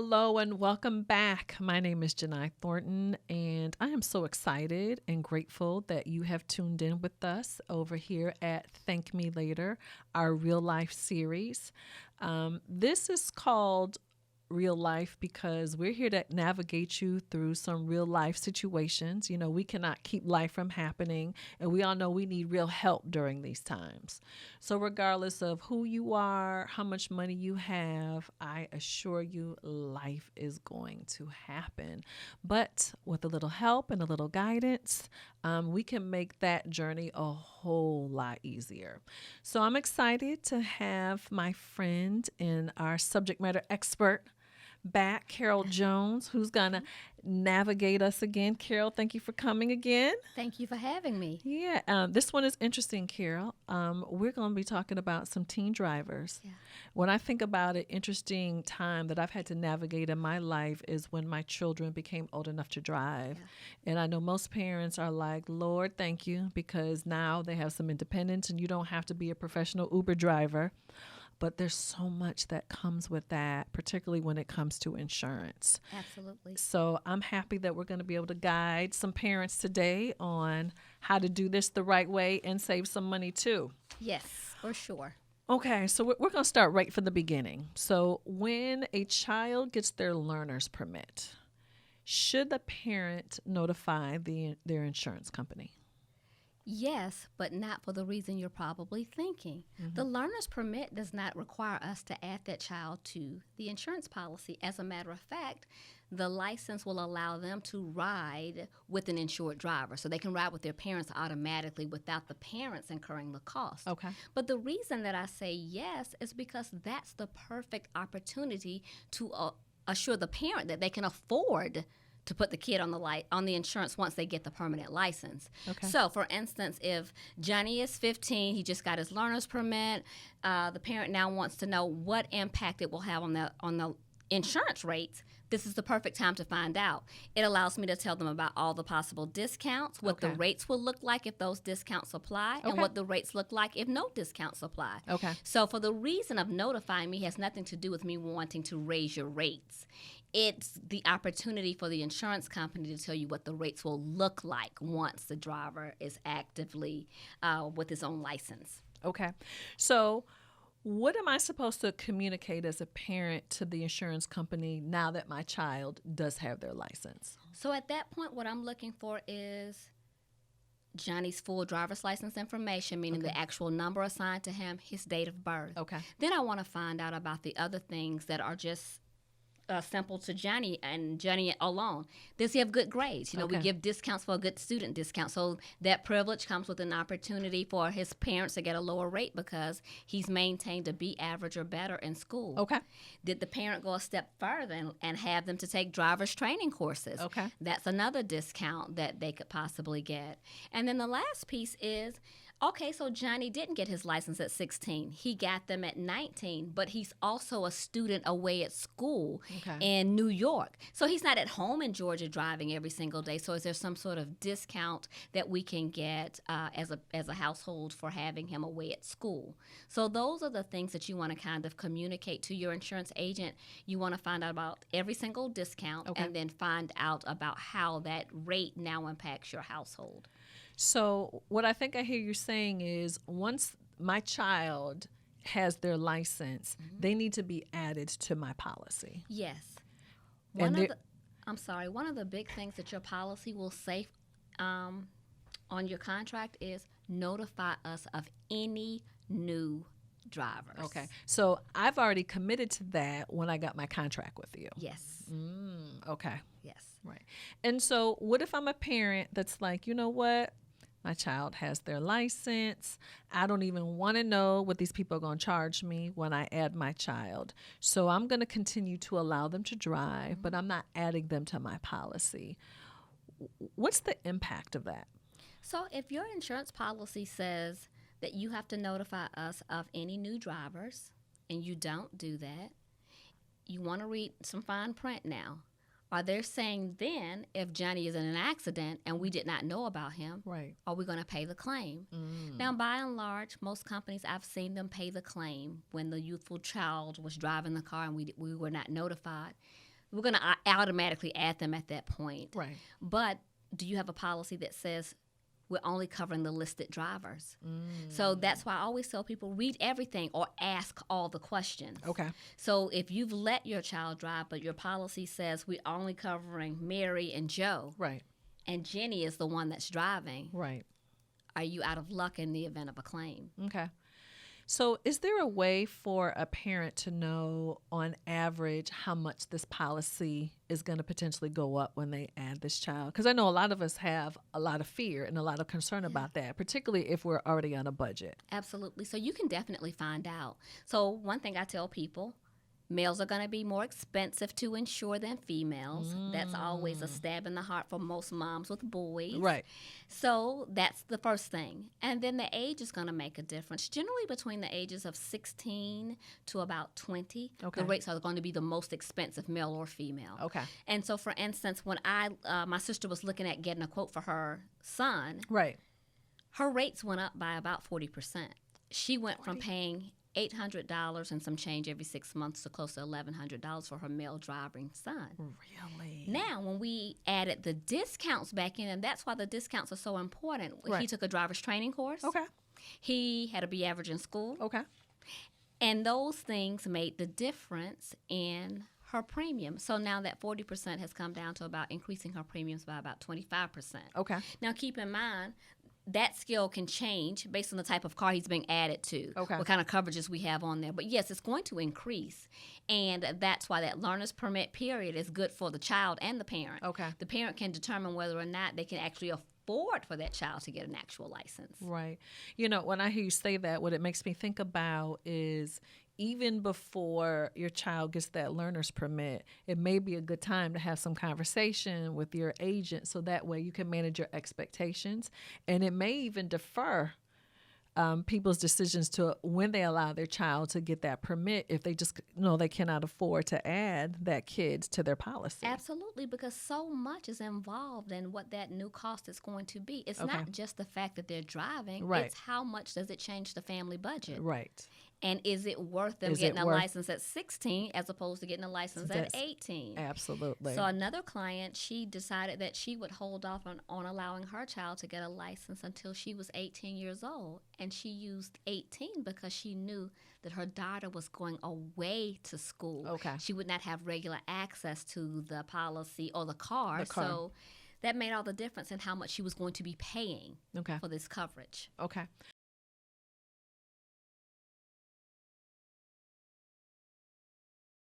hello, and welcome back. My name is Janai Thornton, and I am so excited and grateful that you have tuned in with us over here at Thank Me Later, our real life series. This is called Real Life because we're here to navigate you through some real life situations. You know, we cannot keep life from happening, and we all know we need real help during these times. So, regardless of who you are, how much money you have, I assure you life is going to happen. But with a little help and a little guidance, we can make that journey a whole lot easier. So, I'm excited to have my friend and our subject matter expert back, Carol Jones, who's going to navigate us again. Carol, thank you for coming again. Thank you for having me. Yeah, this one is interesting, Carol. We're going to be talking about some teen drivers. Yeah. When I think about an interesting time that I've had to navigate in my life is when my children became old enough to drive. Yeah. And I know most parents are like, Lord, thank you, because now they have some independence and you don't have to be a professional Uber driver. But there's so much that comes with that, particularly when it comes to insurance. Absolutely. So I'm happy that we're going to be able to guide some parents today on how to do this the right way and save some money too. Yes, for sure. Okay, so we're going to start right from the beginning. So when a child gets their learner's permit, should the parent notify their insurance company? Yes, but not for the reason you're probably thinking. Mm-hmm. The learner's permit does not require us to add that child to the insurance policy. As a matter of fact, the license will allow them to ride with an insured driver. So they can ride with their parents automatically without the parents incurring the cost. Okay. But the reason that I say yes is because that's the perfect opportunity to assure the parent that they can afford to put the kid on the insurance once they get the permanent license. Okay. So, for instance, if Johnny is 15, he just got his learner's permit, the parent now wants to know what impact it will have on the insurance rates. This is the perfect time to find out. It allows me to tell them about all the possible discounts, what the rates will look like if those discounts apply, and what the rates look like if no discounts apply. Okay. So for the reason of notifying me has nothing to do with me wanting to raise your rates. It's the opportunity for the insurance company to tell you what the rates will look like once the driver is actively with his own license. Okay. So what am I supposed to communicate as a parent to the insurance company now that my child does have their license? So at that point, what I'm looking for is Johnny's full driver's license information, meaning the actual number assigned to him, his date of birth. Okay. Then I want to find out about the other things that are just simple to Johnny and Johnny alone. Does he have good grades? You know, we give discounts for a good student discount. So that privilege comes with an opportunity for his parents to get a lower rate because he's maintained to be average or better in school. Okay. Did the parent go a step further and have them to take driver's training courses? Okay. That's another discount that they could possibly get. And then the last piece is, okay, so Johnny didn't get his license at 16. He got them at 19, but he's also a student away at school in New York. So he's not at home in Georgia driving every single day. So is there some sort of discount that we can get as a household for having him away at school? So those are the things that you want to kind of communicate to your insurance agent. You want to find out about every single discount and then find out about how that rate now impacts your household. So what I think I hear you saying is once my child has their license, they need to be added to my policy. Yes. One of the big things that your policy will say on your contract is notify us of any new drivers. Okay. So I've already committed to that when I got my contract with you. Yes. Okay. Yes. Right. And so what if I'm a parent that's like, you know what? My child has their license. I don't even want to know what these people are going to charge me when I add my child. So I'm going to continue to allow them to drive, but I'm not adding them to my policy. What's the impact of that? So if your insurance policy says that you have to notify us of any new drivers, and you don't do that, you want to read some fine print now. Are they saying then if Johnny is in an accident and we did not know about him, are we going to pay the claim? Now, by and large, most companies, I've seen them pay the claim when the youthful child was driving the car and we were not notified. we're going to automatically add them at that point. Right. But do you have a policy that says we're only covering the listed drivers? So that's why I always tell people, read everything or ask all the questions. Okay. So if you've let your child drive, but your policy says we're only covering Mary and Joe, Right. and Jenny is the one that's driving, Right. are you out of luck in the event of a claim? Okay. So, is there a way for a parent to know on average how much this policy is going to potentially go up when they add this child? Because I know a lot of us have a lot of fear and a lot of concern about that, particularly if we're already on a budget. Absolutely. So you can definitely find out. So one thing I tell people, males are going to be more expensive to insure than females. That's always a stab in the heart for most moms with boys. Right. So that's the first thing. And then the age is going to make a difference. Generally between the ages of 16 to about 20, Okay. the rates are going to be the most expensive, male or female. Okay. And so, for instance, when my sister was looking at getting a quote for her son, Right. her rates went up by about 40%. She went from paying $800 and some change every 6 months to close to $1,100 for her male driving son. Really? Now, when we added the discounts back in, and that's why the discounts are so important. Right. He took a driver's training course. Okay. He had a B average in school. Okay. And those things made the difference in her premium. So now that 40% has come down to about increasing her premiums by about 25%. Okay. Now, keep in mind, that scale can change based on the type of car he's being added to, Okay. what kind of coverages we have on there. But yes, it's going to increase. And that's why that learner's permit period is good for the child and the parent. Okay. The parent can determine whether or not they can actually afford for that child to get an actual license. Right. You know, when I hear you say that, what it makes me think about is even before your child gets that learner's permit, it may be a good time to have some conversation with your agent so that way you can manage your expectations. And it may even defer people's decisions to when they allow their child to get that permit if they just know they cannot afford to add that kid to their policy. Absolutely, because so much is involved in what that new cost is going to be. It's Okay. not just the fact that they're driving, Right. it's how much does it change the family budget. Right. And is it worth them Is it getting a worth- license at 16 as opposed to getting a license at That's- 18? Absolutely. So another client, she decided that she would hold off on allowing her child to get a license until she was 18 years old. And she used 18 because she knew that her daughter was going away to school. Okay. She would not have regular access to the policy or the car. The car. So that made all the difference in how much she was going to be paying Okay. for this coverage. Okay.